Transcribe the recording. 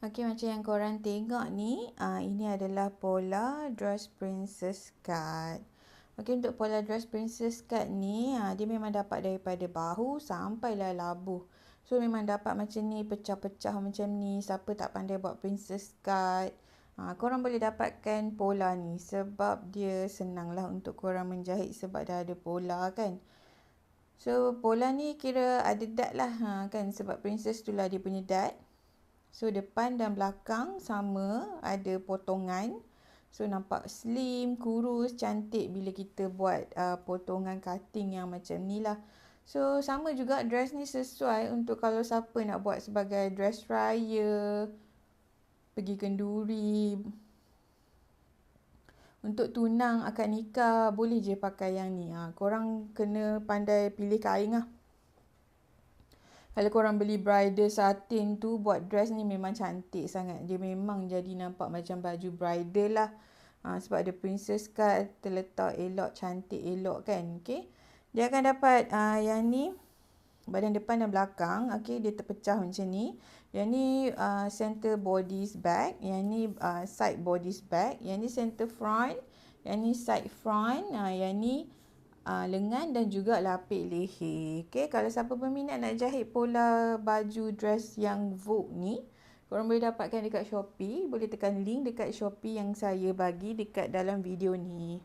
Okey, macam yang korang tengok ni, ini adalah pola dress princess cut. Okey, untuk pola dress princess cut ni, dia memang dapat daripada bahu sampailah labuh. So, memang dapat macam ni, pecah-pecah macam ni. Siapa tak pandai buat princess cut, korang boleh dapatkan pola ni. Sebab dia senang lah untuk korang menjahit sebab dah ada pola kan. So, pola ni kira ada dart lah kan. Sebab princess tu lah dia punya dart. So, depan dan belakang sama ada potongan. So, nampak slim, kurus, cantik bila kita buat potongan cutting yang macam ni lah. So, sama juga dress ni sesuai untuk kalau siapa nak buat sebagai dress raya, pergi kenduri, untuk tunang, akad nikah, boleh je pakai yang ni. Korang kena pandai pilih kain lah. Kalau korang beli bridal satin tu, buat dress ni memang cantik sangat. Dia memang jadi nampak macam baju bridal lah. Sebab ada princess cut, terletak elok, cantik elok kan. Okay. Dia akan dapat yang ni, badan depan dan belakang. Okay, dia terpecah macam ni. Yang ni center bodies back. Yang ni side bodies back. Yang ni center front. Yang ni side front. Yang ni lengan dan juga lapik leher. Okay, kalau siapa berminat nak jahit pola baju dress yang Vogue ni, korang boleh dapatkan dekat Shopee. Boleh tekan link dekat Shopee yang saya bagi dekat dalam video ni.